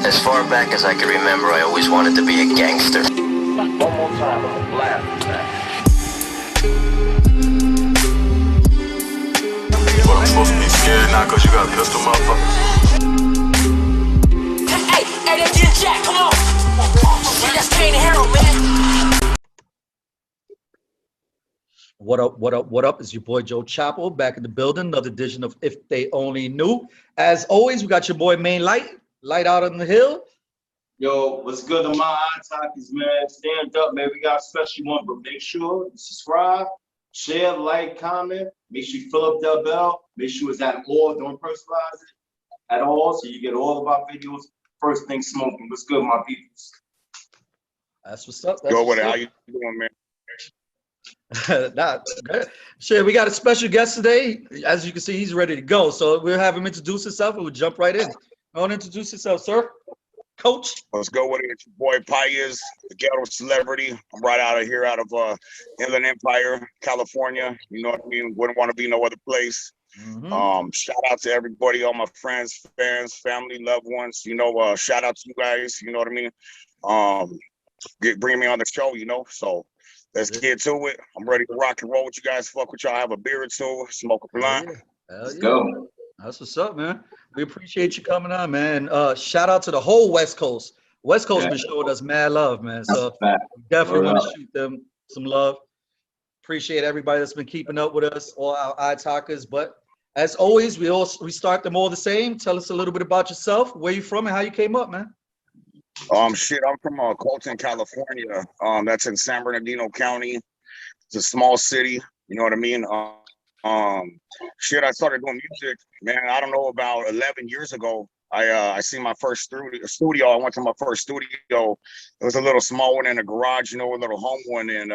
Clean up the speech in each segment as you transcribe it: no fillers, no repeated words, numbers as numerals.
As far back as I can remember, I always wanted to be a gangster. One more time, I'm gonna blast that. But I'm supposed to be scared now because you got a pistol, motherfucker. Hey, that's Jim Jack, come on. That's Kane Harold, man. What up, what up, what up? It's your boy Joe Chapo back in the building. Another edition of If They Only Knew. As always, we got your boy Main Light out on the hill. Yo, what's good on my eye talkies, man? Stand up, man. We got a special one, but make sure you subscribe, share, like, comment. Make sure you fill up that bell. Make sure it's at all. Don't personalize it at all, so you get all of our videos first thing smoking. What's good, my peoples? That's what's up. Go with it. How you doing, man? Shit, we got a special guest today. As you can see, he's ready to go. So we'll have him introduce himself and we'll jump right in. I want to introduce yourself, sir. Coach. Let's go with it. It's your boy Payas, the ghetto celebrity. I'm right out of here, out of Inland Empire, California. You know what I mean? Wouldn't want to be no other place. Mm-hmm. Shout out to everybody, all my friends, fans, family, loved ones. You know, shout out to you guys. You know what I mean? Bring me on the show. You know, so let's get to it. I'm ready to rock and roll with you guys. Fuck with y'all. Have a beer or two. Smoke a blunt. Let's go. That's what's up, man. We appreciate you coming on, man. Shout out to the whole West Coast. West Coast been showing us mad love, man. So we definitely want to shoot them some love. Appreciate everybody that's been keeping up with us, all our eye talkers. But as always, we start them all the same. Tell us a little bit about yourself, where you from, and how you came up, man. I'm from Colton, California. That's in San Bernardino County. It's a small city. You know what I mean? I started doing music, man. I don't know, about 11 years ago. I seen my first studio. I went to my first studio. It was a little small one in a garage, you know, a little home one. And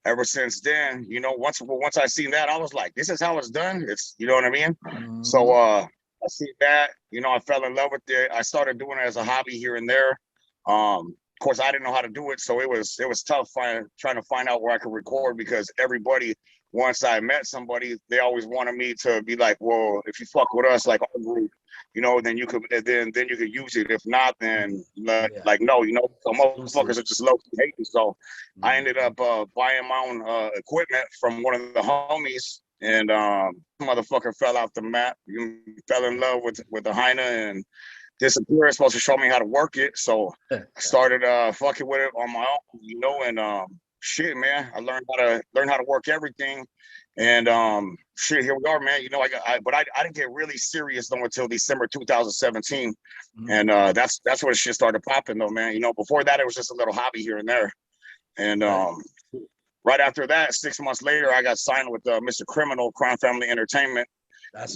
ever since then, you know, once I seen that, I was like, this is how it's done. It's, you know what I mean? Mm-hmm. So I see that, you know, I fell in love with it. I started doing it as a hobby here and there. Of course, I didn't know how to do it, so it was tough trying to find out where I could record, because everybody, once I met somebody, they always wanted me to be like, well, if you fuck with us, like our group, you know, then you could use it. If not, then like no, you know, so motherfuckers are just low hating. So I ended up buying my own equipment from one of the homies, and motherfucker fell off the map. You fell in love with the Heina and disappeared. Supposed to show me how to work it, so I started fucking with it on my own, you know, and shit, man, I learned how to work everything, and shit, here we are, man. You know, but I didn't get really serious though until December 2017, and that's where shit started popping though, man. You know, before that it was just a little hobby here and there, and right after that, 6 months later, I got signed with Mr. Criminal, Crime Family Entertainment.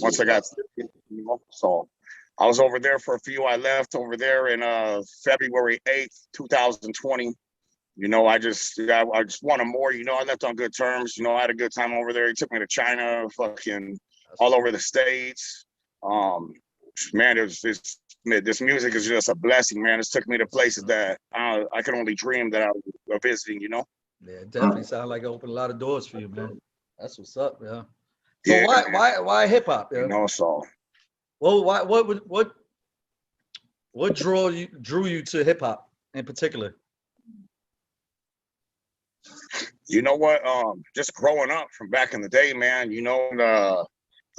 Once I got, you know, so I was over there for a few. I left over there in February 8th, 2020. You know, I just wanted more. You know, I left on good terms. You know, I had a good time over there. He took me to China, fucking all over the States. Man, this music is just a blessing, man. It's took me to places that I could only dream that I was visiting, you know? Yeah, it definitely sounds like it opened a lot of doors for you, man. That's what's up, yeah. So yeah, why hip hop? Yeah? You know, so. Well, what drew you to hip hop in particular? You know what? Just growing up from back in the day, man. You know, the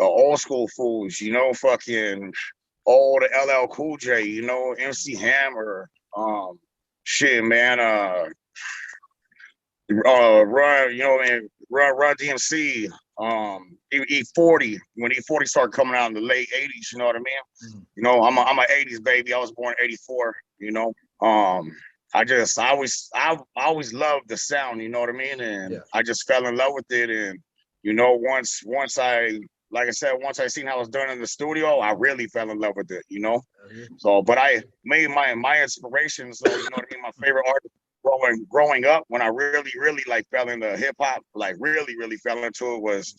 old school fools. You know, fucking old LL Cool J. You know, MC Hammer. Shit, man. Run. You know, man. Run DMC. E40, when E40 started coming out in the late 80s, you know what I mean? You know, I'm a 80s baby. I was born 84, you know. I always loved the sound, you know what I mean? And I just fell in love with it. And, you know, once I seen how it was done in the studio, I really fell in love with it, you know? So, but I made my inspirations, so, you know what I mean? My favorite artist growing up, when I really like fell into hip hop, like really fell into it, was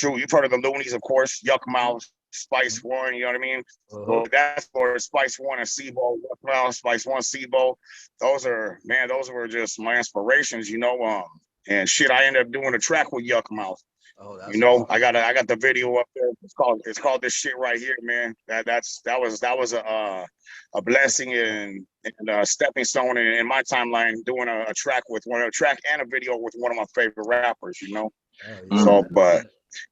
you've heard of the Loonies, of course, Yuck Mouth, Spice One, you know what I mean? So that's for Spice One and Sebo, Yuck Mouth, Spice One, Sebo. Those were just my inspirations, you know. And shit, I ended up doing a track with Yuck Mouth. Oh, that's You know, hard. I got the video up there. It's called This Shit Right Here, man. That was a blessing and a stepping stone in my timeline, doing a track and a video with one of my favorite rappers, you know. Oh yeah, So, man. but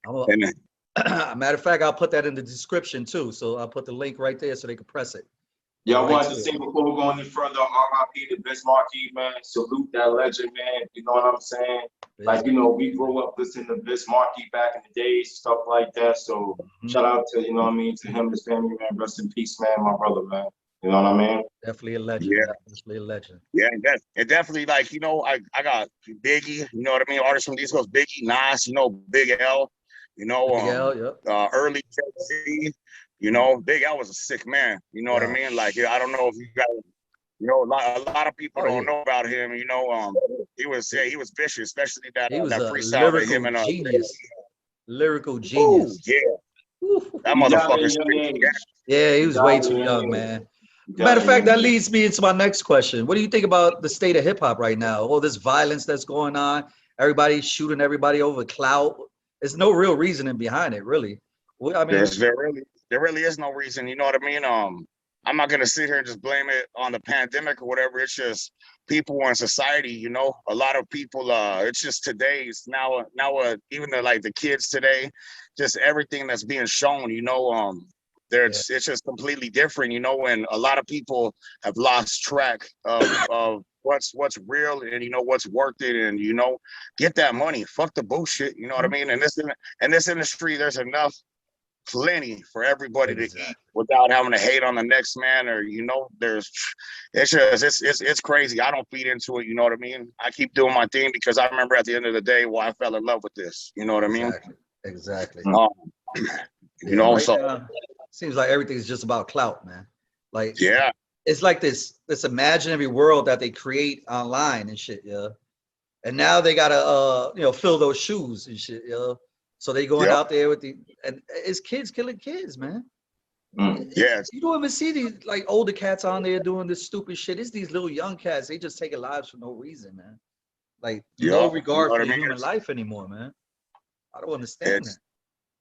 I'm a, and matter of fact, I'll put that in the description too. So I'll put the link right there so they can press it. Yeah, I Right wanted to to it. say before we go any further, RIP to Bismarcky, man. Salute that legend, man. You know what I'm saying? Like, you know, we grew up listening to Bismarcky back in the days, stuff like that. So shout out to, you know what I mean, to him, his family, man. Rest in peace, man, my brother, man. You know what I mean? Definitely a legend, yeah, man. Definitely a legend. yeah, it definitely, like, you know, I got Biggie, you know what I mean? Artists from the East Coast, Biggie, Nas, you know, Big L, you know, Big L, yep. early Jay-Z, you know, Big L was a sick man, you know what I Yeah. mean? Like, I don't know if you guys, you know, a lot of people Oh don't yeah. know about him, you know, he was vicious, especially He was that a freestyle that him lyrical and genius. Lyrical oh genius. yeah, Woo. that He young motherfucker at a young spit age. gas. Yeah, he He was way died at too a young young, age. man. He Matter died of at a fact, young that age. leads me into my next question. What do you think about the state of hip hop right now? All this violence that's going on, everybody shooting everybody over clout. There's no real reasoning behind it, really. Well, I mean, There really is no reason, you know what I mean? I'm not gonna sit here and just blame it on the pandemic or whatever. It's just people in society, you know. A lot of people, it's just today's even the kids today, just everything that's being shown, you know, yeah, it's just completely different, you know, and a lot of people have lost track of what's real and you know what's worth it, and you know, get that money, fuck the bullshit, you know what I mean? And this industry, there's enough plenty for everybody to eat exactly. without having to hate on the next man, or you know, it's crazy. I don't feed into it, you know what I mean? I keep doing my thing because I remember at the end of the day why I fell in love with this, you know what I mean? Exactly. Exactly. um, you Yeah, know, right so now, seems like everything's just about clout, man. Like yeah, it's like this imaginary world that they create online and shit, yeah. And now they gotta fill those shoes and shit, so they going yep, out there with and it's kids killing kids, man. Mm. yeah, You don't even see these like older cats on there doing this stupid shit. It's these little young cats. They just taking lives for no reason, man. Like no yep, you know regard what for I the mean? human life anymore, man. I don't understand that. It's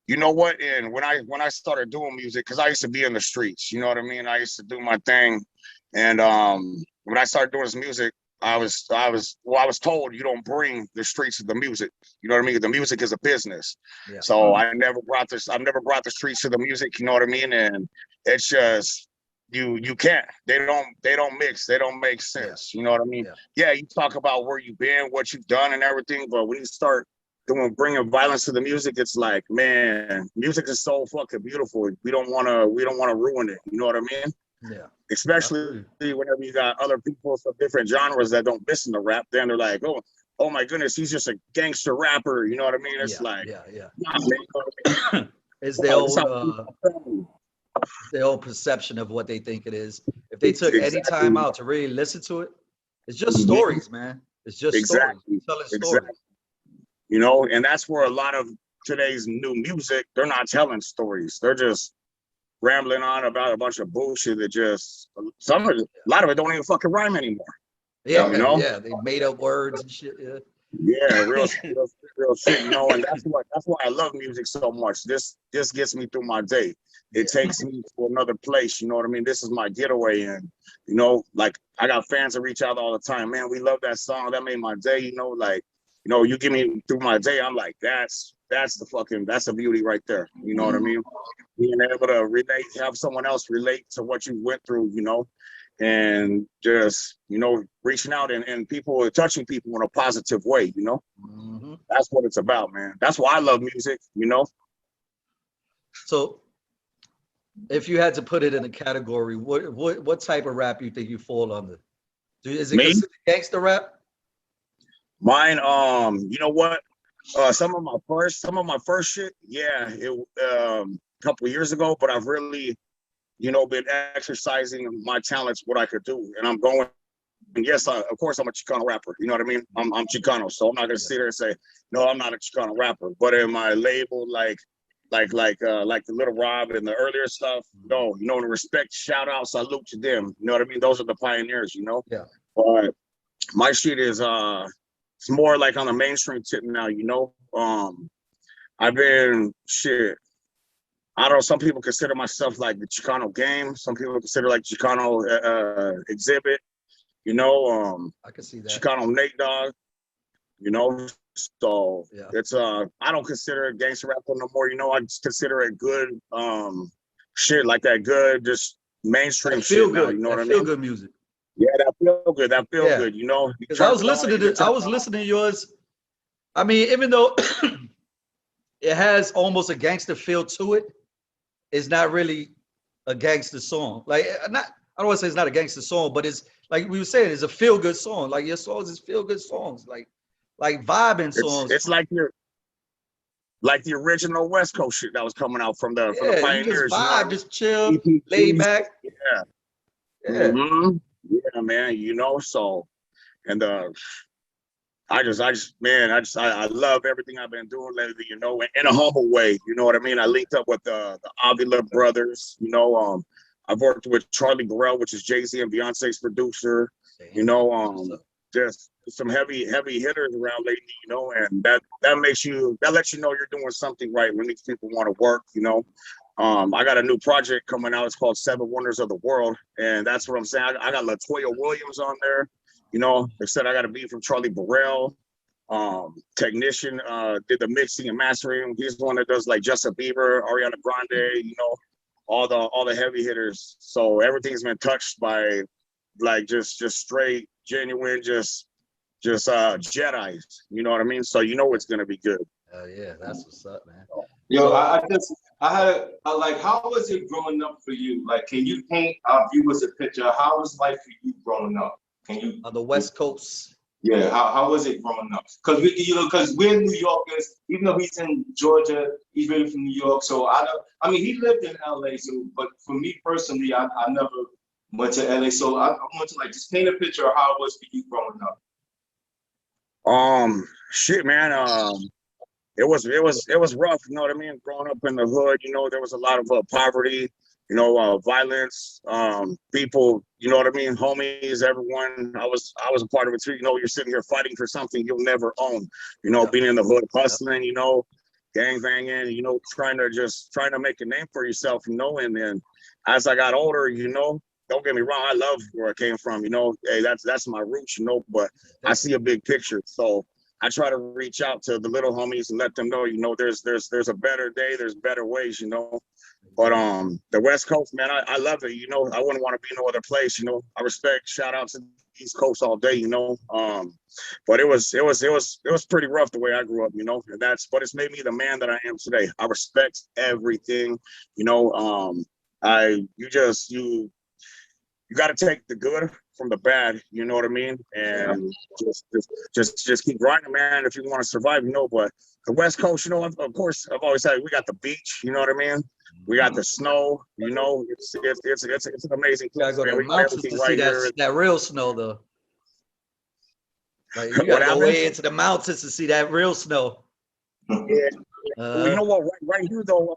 you know what, and when I started doing music, because I used to be in the streets, you know what I mean, I used to do my thing, and when I started doing this music, I was told you don't bring the streets to the music, you know what I mean, the music is a business. Yeah. So I've never brought the streets to the music, you know what I mean, and it's just you can't, they don't mix, they don't make Yeah. sense, you know what I mean? Yeah. Yeah, you talk about where you've been, what you've done and everything, but when you start bringing violence to the music, it's like, man, music is so fucking beautiful. We don't want to ruin it, you know what I mean? Yeah. I Especially feel you. whenever you got other people from different genres that don't listen to rap, then they're like, oh my goodness, he's just a gangster rapper, you know what I mean? It's Yeah. like, Yeah. Yeah. nah, man, you know what I mean? It's No, this is how their own perception of what they think it is. If they took any exactly, time out to really listen to it, it's just Mhm. stories, man. It's just stories. exactly, Telling stories. exactly. You know, and that's where a lot of today's new music, they're not telling stories. They're just rambling on about a bunch of bullshit that just a lot of it don't even fucking rhyme anymore. Yeah. You Yeah, know? yeah. They made up words and shit. Yeah. Yeah, real shit, you know, and that's why I love music so much. This gets me through my day. It Yeah. takes me to another place, you know what I mean? This is my getaway, and you know, like I got fans that reach out all the time, man, we love that song, that made my day, you know, like, you know, you get me through my day, I'm like, that's the beauty right there. You know what I mean? Being able to relate, have someone else relate to what you went through, you know, and just, you know, reaching out and people touching people in a positive way, you know. Hmm. That's what it's about, man. That's why I love music, you know. So, if you had to put it in a category, what type of rap you think you fall under? Is it Me, considered gangster rap? mine, you know what, some of my first shit, yeah, it a couple of years ago, but I've really, you know, been exercising my talents, what I could do, and I'm going. And yes, of course, I'm a Chicano rapper. You know what I mean? I'm Chicano, so I'm not gonna Yeah. sit there and say no, I'm not a Chicano rapper. But in my label, like the Little Rob and the earlier stuff, no, you know, the respect, shout out, salute to them. You know what I mean? Those are the pioneers, you know. Yeah. But my shit is it's more like on the mainstream tip now, you know. I've been shit. I don't know. Some people consider myself like the Chicano game. Some people consider like Chicano exhibit. You know, I can see that. Chicano Nate Dogg. You know, so Yeah. it's I don't consider it gangster rap no more. You know, I just consider it good shit like that good just mainstream Feel shit now. good. You know what I Feel mean? good music. Yeah, that feel good. That feel Yeah. good. You know, Because I was listening to yours. I mean, even though it has almost a gangster feel to it, it's not really a gangster song. Like not I don't want to say it's not a gangster song, but it's like we were saying, it's a feel good song. Like your songs is feel good songs, like vibing songs. It's like the original West Coast shit that was coming out from the You just pioneers. You know what I vibe, mean? just chill, EPGs. lay back. Yeah. Yeah. Yeah, man. You know, so and I love everything I've been doing lately, you know, in a humble way. You know what I mean? I linked up with the Avila brothers, you know. I've worked with Charlie Burrell, which is Jay-Z and Beyonce's producer, you know, just some heavy hitters around lately, you know, and that lets you know you're doing something right when these people want to work, you know. I got a new project coming out. It's called Seven Wonders of the World, and that's what I'm saying. I got LaToya Williams on there. You know, they said I got a beat from Charlie Burrell. Technician did the mixing and mastering. He's the one that does like Justin Bieber, Ariana Grande, you know, all the heavy hitters. So everything's been touched by like just straight, genuine, just Jedi's. You know what I mean? So you know it's gonna be good. Yeah, that's what's up, man. Yo, like, how was it growing up for you? Like, can you paint our viewers a picture? How was life for you growing up? Can you? On the West Coast. Yeah, how was it growing up? Because we're New Yorkers. Even though he's in Georgia, he's really from New York. So I mean, he lived in LA. So, but for me personally, I never went to LA. So I want to like just paint a picture of how it was for you growing up. Shit, man. It was rough. You know what I mean? Growing up in the hood, you know, there was a lot of poverty. You know, violence, people, you know what I mean? Homies, everyone. I was a part of it too. You know, you're sitting here fighting for something you'll never own. You know, being in the hood, hustling. You know, gang banging. You know, trying to make a name for yourself. You know, and then as I got older, you know, don't get me wrong, I love where I came from. You know, hey, that's my roots. You know, but I see a big picture, so I try to reach out to the little homies and let them know, you know, there's a better day, there's better ways, you know. But the West Coast, man, I love it. You know, I wouldn't want to be no other place. You know, I respect. Shout out to the East Coast all day. You know, but it was pretty rough the way I grew up. You know, and but it's made me the man that I am today. I respect everything. You know, you got to take the good from the bad, you know what I mean? And just keep grinding, man, if you want to survive, you know. But the West Coast, you know, of course, I've always said we got the beach, you know what I mean? We got the snow, you know. It's an amazing place. You gotta go to the mountains to see that real snow, though. Like you gotta go way into the mountains to see that real snow. Yeah. Well, you know what? Right here, though,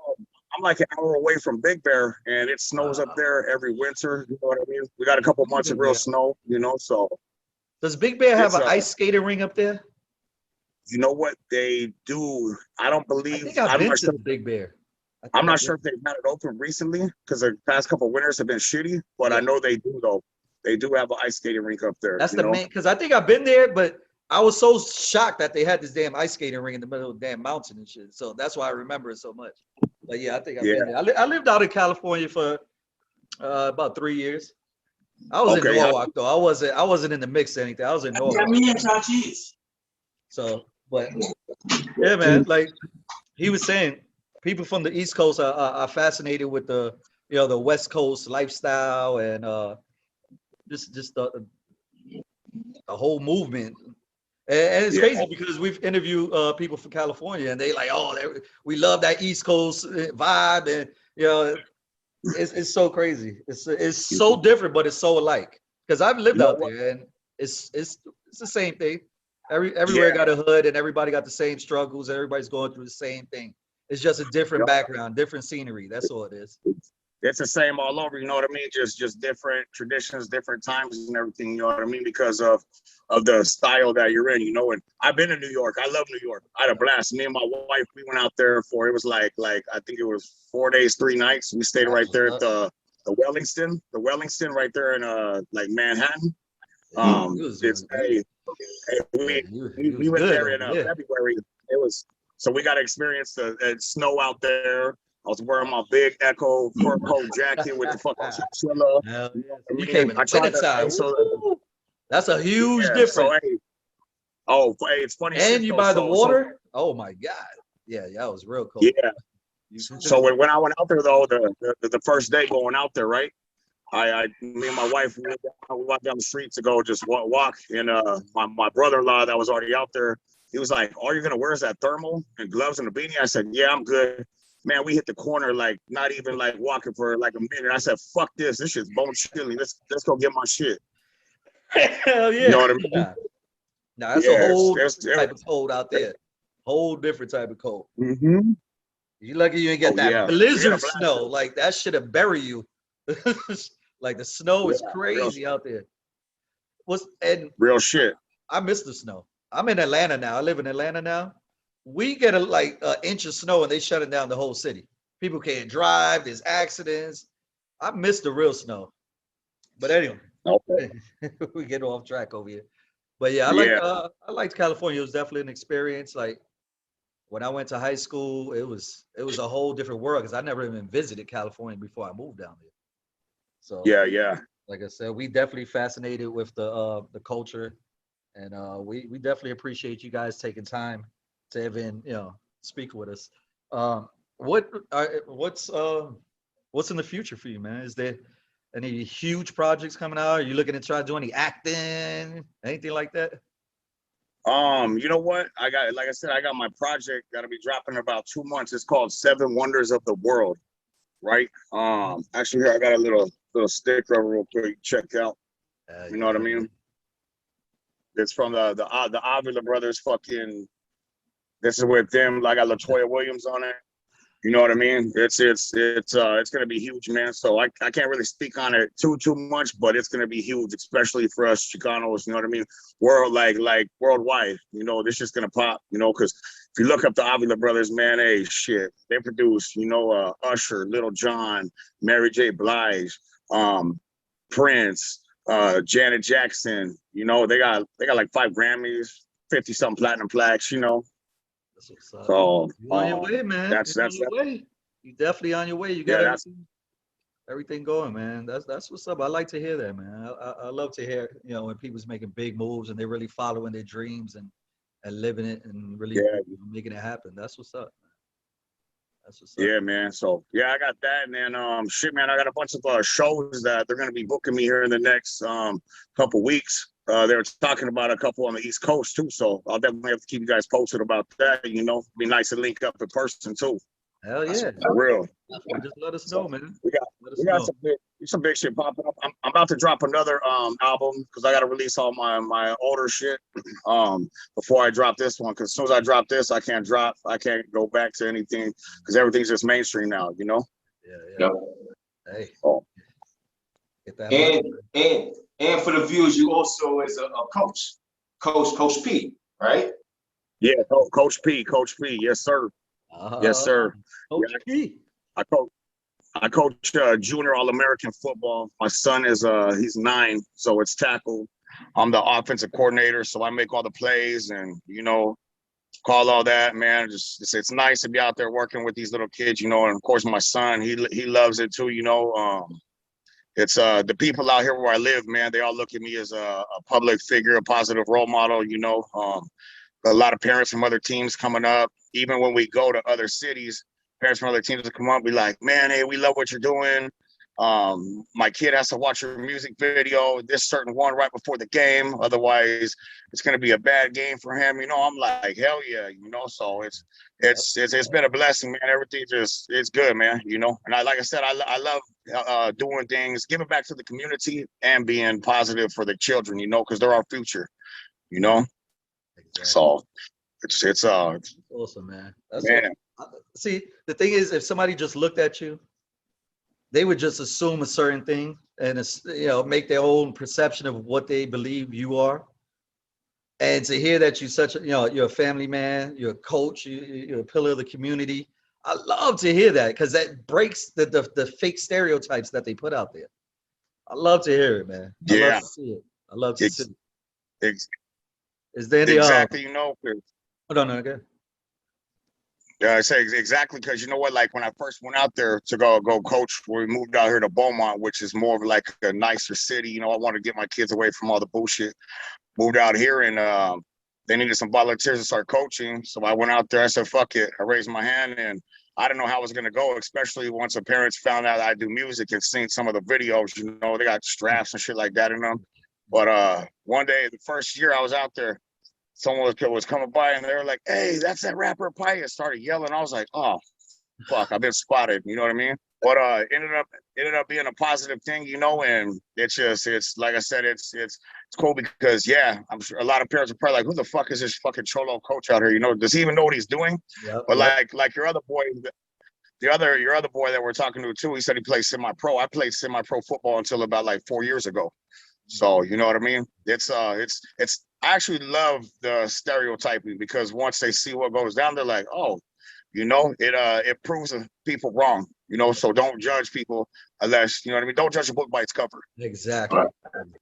I'm like an hour away from Big Bear, and it snows up there every winter. You know what I mean? We got a couple months of real snow, you know. So, does Big Bear have an ice skating ring up there? You know what they do? I don't believe. I think I've been to Big Bear. I'm not sure if they've had it open recently because the past couple of winters have been shitty. But I know they do though. They do have an ice skating rink up there. That's the main. Because I think I've been there, but I was so shocked that they had this damn ice skating ring in the middle of the damn mountain and shit. So that's why I remember it so much. But yeah, I think I've been there. I lived out in California for about 3 years. I was in Norwalk though. I wasn't in the mix or anything. I was in Norwalk. So, but yeah, man, like he was saying, people from the East Coast are fascinated with the West Coast lifestyle and just the whole movement. And it's crazy because we've interviewed people from California and they like, oh, we love that East Coast vibe, and you know, it's so crazy. It's so different, but it's so alike. Because I've lived out there, and it's the same thing. Everywhere got a hood, and everybody got the same struggles. Everybody's going through the same thing. It's just a different background, different scenery. That's all it is. it's the same all over, you know what I mean? Just different traditions, different times and everything, you know what I mean? Because of the style that you're in, you know. And I've been to New York. I love New York. I had a blast. Me and my wife, we went out there for, it was like I think it was 4 days, 3 nights. We stayed right there at the Wellington right there in like Manhattan. It's we went there in February. It was, so we got to experience the snow out there. I was wearing my big Echo fur coat jacket with the fucking chinchilla. Hell yeah. You came in the wintertime. So That's a huge difference. So, hey, it's funny. And you by the water? Oh my God. Yeah, it was real cold. Yeah. So when I went out there though, the first day going out there, right? Me and my wife, we walked down the street to go just walk, and my brother-in-law that was already out there, he was like, "All you're gonna wear is that thermal and gloves and a beanie?" I said, "Yeah, I'm good." Man, we hit the corner like not even like walking for like a minute. I said, "Fuck this! This shit's bone chilly. Let's go get my shit." Hell yeah! You know what I mean? Nah, that's a whole type of cold out there. Whole different type of cold. Mm-hmm. You lucky you ain't get that blizzard snow. Like that should have buried you. Like the snow is crazy out there. Real shit. I miss the snow. I'm in Atlanta now. I live in Atlanta now. We get an inch of snow and they shutting down the whole city. People can't drive. There's accidents. I miss the real snow. But anyway, we get off track over here. But yeah, I liked California. It was definitely an experience. Like when I went to high school, it was a whole different world because I never even visited California before I moved down there. So yeah. Like I said, we definitely fascinated with the culture, and we definitely appreciate you guys taking time to even speak with us. What's in the future for you, man? Is there any huge projects coming out? Are you looking to try to do any acting, anything like that? You know what? I got my project that'll be dropping in about 2 months. It's called 7 Wonders of the World, right? Actually here I got a little sticker real quick. Check out. You know what I mean? It's from the Avila brothers. Fucking, this is with them. I got LaToya Williams on it. You know what I mean? It's gonna be huge, man. So I can't really speak on it too much, but it's gonna be huge, especially for us Chicanos. You know what I mean? Like worldwide. You know, this is gonna pop. You know, because if you look up the Avila brothers, man, hey, shit, they produce. You know, Usher, Little John, Mary J. Blige, Prince, Janet Jackson. You know, they got like 5 Grammys, 50-something platinum plaques. You know. So you're on your way, man. That's your way. You definitely on your way. You got everything going, man. That's what's up. I like to hear that, man. I love to hear, when people's making big moves and they're really following their dreams and living it and really making it happen. That's what's up, man. That's what's up. Yeah, man. So I got that, and then shit, man, I got a bunch of shows that they're gonna be booking me here in the next couple weeks. They're talking about a couple on the East Coast too, so I'll definitely have to keep you guys posted about that. You know, be nice to link up in person too. Hell yeah, for real. Just let us know, man. We got some big shit popping up. I'm about to drop another album because I got to release all my older shit before I drop this one. Because as soon as I drop this, I can't go back to anything because everything's just mainstream now. You know. Yeah. Hey. Oh. Get that and for the viewers, you also is a coach P, right? Yeah, Coach P, yes sir. Yes sir. Coach P. I coach junior All-American football. My son is he's 9, so it's tackle. I'm the offensive coordinator, so I make all the plays and call all that, man. It's nice to be out there working with these little kids, and of course my son, he loves it too, It's the people out here where I live, man, they all look at me as a public figure, a positive role model, a lot of parents from other teams coming up. Even when we go to other cities, parents from other teams will come up and be like, man, hey, we love what you're doing. My kid has to watch your music video, this certain one right before the game. Otherwise, it's going to be a bad game for him. I'm like, hell yeah, so it's been a blessing, man. Everything it's good, man, And like I said, I love doing things, giving back to the community and being positive for the children, because they're our future, Exactly. So it's awesome, man. That's awesome. See, the thing is, if somebody just looked at you they would just assume a certain thing and it's, make their own perception of what they believe you are. And to hear that you're such a, you're a family man, you're a coach, you're a pillar of the community. I love to hear that because that breaks the fake stereotypes that they put out there. I love to hear it, man. I love Yeah, to see it. I love to see ex- it. ex- Is there any exactly. You know, hold on, okay. yeah, I say exactly because you know what, like when I first went out there to go coach, we moved out here to Beaumont, which is more of like a nicer city. You know, I want to get my kids away from all the bullshit. Moved out here and they needed some volunteers to start coaching. So I went out there. I said, fuck it. I raised my hand and I didn't know how it was going to go, especially once the parents found out I do music and seen some of the videos. You know, they got straps and shit like that in them. But one day, the first year I was out there, someone was coming by and they were like, hey, that's that rapper Pius. Started yelling. I was like, oh, fuck, I've been spotted. You know what I mean? But ended up being a positive thing, you know, and it's like I said, it's cool because yeah, I'm sure a lot of parents are probably like, who the fuck is this fucking cholo coach out here? You know, does he even know what he's doing? Yep, But yep. like your other boy, your other boy that we're talking to too, he said he plays semi-pro. I played semi-pro football until about like 4 years ago. So you know what I mean? It's I actually love the stereotyping because once they see what goes down, they're like, oh, you know, it proves people wrong, you know, so don't judge people unless, you know what I mean? Don't judge a book by its cover. Exactly.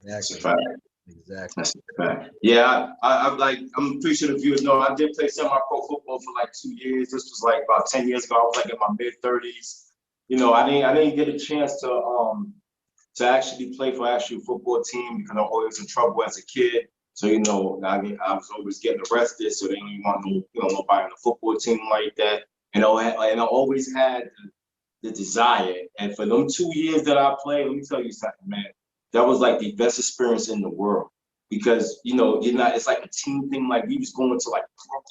That's a Exactly. fact. Exactly. That's a fact. Yeah, I'm pretty sure the viewers know I did play semi-pro football for like 2 years. This was like about 10 years ago. I was like in my mid-30s. You know, I didn't get a chance to actually play for actual football team because I was always in trouble as a kid. So, you know, I was always getting arrested. So they didn't want nobody on the football team like that. And I always had the desire. And for them 2 years that I played, let me tell you something, man. That was like the best experience in the world. Because, you know, it's like a team thing. Like we was going to like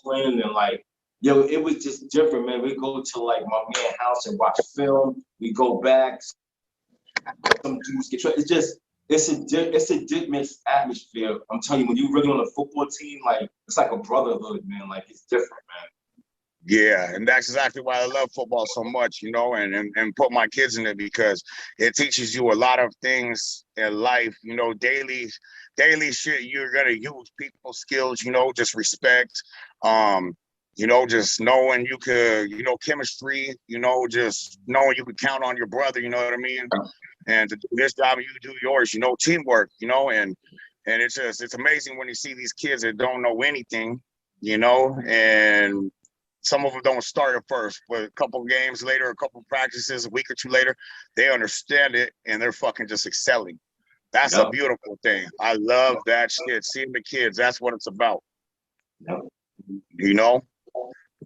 Brooklyn and like, yo, it was just different, man. We go to like my man's house and watch film. We go back, some dudes get it's just it's a different atmosphere. I'm telling you, when you really on a football team, like it's like a brotherhood, man. Like it's different, man. Yeah, and that's exactly why I love football so much, you know, and put my kids in it because it teaches you a lot of things in life, you know, daily shit. You're gonna use people skills, you know, just respect, you know, just knowing you could, you know, chemistry, you know, just knowing you could count on your brother, you know what I mean? And to do this job, you do yours, you know, teamwork, you know, and it's amazing when you see these kids that don't know anything, you know, and some of them don't start at first, but a couple of games later, a couple of practices, a week or two later, they understand it and they're fucking just excelling. That's a Yep. beautiful thing. I love that shit. Seeing the kids, that's what it's about. Yep. You know?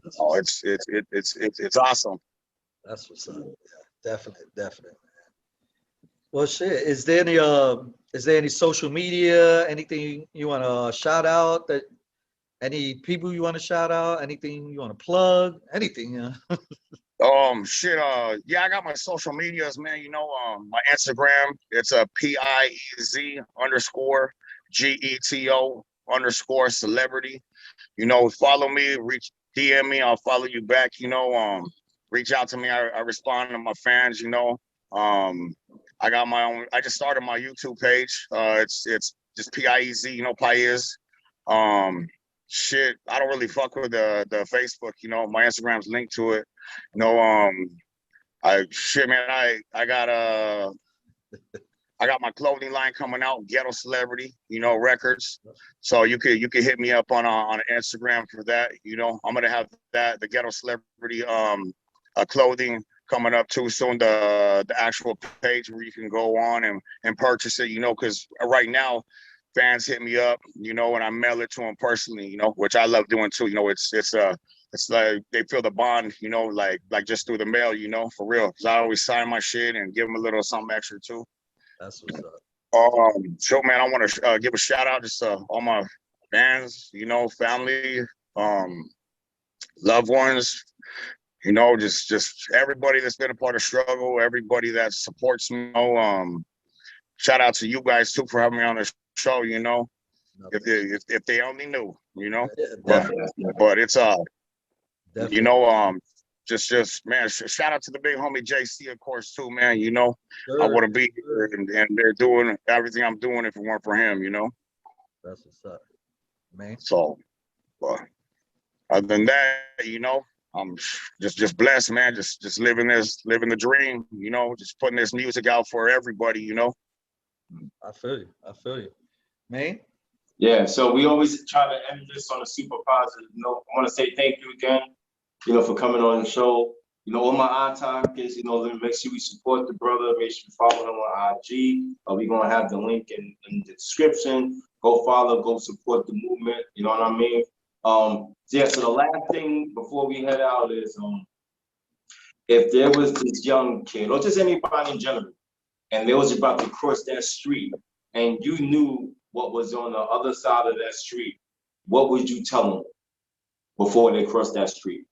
That's Oh, what's, it's awesome. that's what's up. Yeah, definitely, definitely. Well, shit. Is there any social media, anything you want to shout out that any people you want to shout out, anything you want to plug, anything, Shit, yeah, I got my social medias, man. You know, my Instagram, it's a PIEZ underscore GETO underscore celebrity. You know, follow me, DM me, I'll follow you back, you know, reach out to me. I respond to my fans, you know. Um, I just started my YouTube page. It's just PIEZ, you know, Piez. Um, shit, I don't really fuck with the Facebook, you know, my Instagram's linked to it. You know, man, I got my clothing line coming out, Ghetto Celebrity, you know, records. So you could hit me up on Instagram for that. You know, I'm gonna have the Ghetto Celebrity clothing coming up too soon. The actual page where you can go on and purchase it. You know, because right now fans hit me up, you know, and I mail it to them personally. You know, which I love doing too. You know, it's like they feel the bond, you know, like just through the mail, you know, for real. Cause I always sign my shit and give them a little something extra too. that's what's up. So man, I want to give a shout out just to all my fans, you know, family, um, loved ones, you know, just everybody that's been a part of struggle, everybody that supports me. You know, shout out to you guys too for having me on the show. You know, if they only knew, you know, Yeah, but definitely, but it's you definitely. know just man, shout out to the big homie JC, of course, too, man. You know, Sure. I wouldn't be here, and they're doing everything I'm doing if it weren't for him. You know. That's what's up, man. So, but other than that, you know, I'm just blessed, man. Just living the dream. You know, just putting this music out for everybody. You know. I feel you. I feel you, man. Yeah, so we always try to end this on a super positive note. I want to say thank you again, for coming on the show. All my eye talkers, make sure we support the brother. Make sure you follow him on IG. We're going to have the link in the description. Go follow, go support the movement. You know what I mean? So the last thing before we head out is if there was this young kid, or just anybody in general, and they was about to cross that street, and you knew what was on the other side of that street, what would you tell them before they cross that street?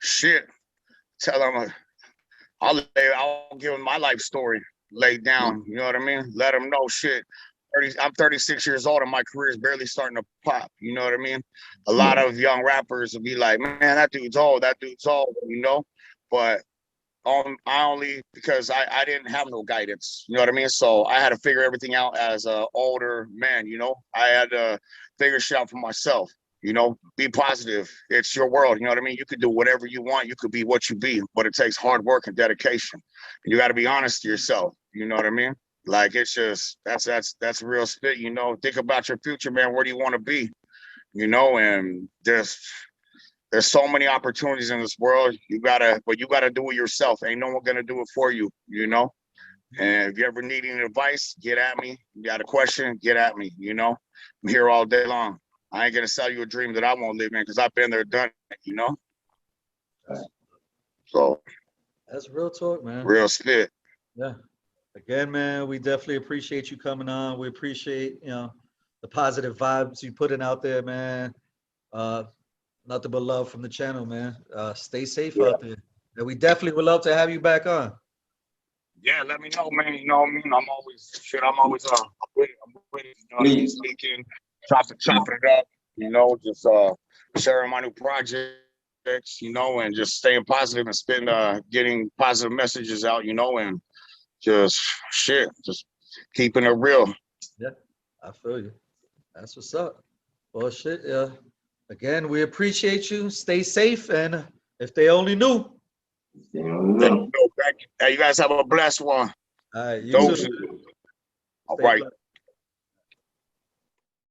Shit. Tell them I'll give them my life story laid down. You know what I mean? Let them know shit. I'm 36 years old and my career is barely starting to pop. You know what I mean? A lot of young rappers will be like, man, that dude's old, but I only, because I didn't have no guidance, you know what I mean? So I had to figure everything out as an older man, I had to figure shit out for myself, be positive. It's your world, you know what I mean? You could do whatever you want. You could be what you be, but it takes hard work and dedication. And you got to be honest to yourself, you know what I mean? Like, it's just, that's real spit, think about your future, man. Where do you want to be? And there's so many opportunities in this world. You gotta do it yourself. Ain't no one gonna do it for you, And if you ever need any advice, get at me. You got a question, get at me, I'm here all day long. I ain't gonna sell you a dream that I won't live in because I've been there, done it, So That's real talk, man. Real spit. Yeah. Again, man, we definitely appreciate you coming on. We appreciate, the positive vibes you putting out there, man. Nothing but love from the channel, man. Stay safe out there. And we definitely would love to have you back on. Yeah, let me know, man. You know what I mean? I'm always with speaking, chopping it up, just sharing my new projects, and just staying positive and getting positive messages out, and just keeping it real. Yeah, I feel you. That's what's up. Well, shit, again, we appreciate you. Stay safe, and if they only knew. Hey, you guys have a blessed one. All right, you Dope. too. All right.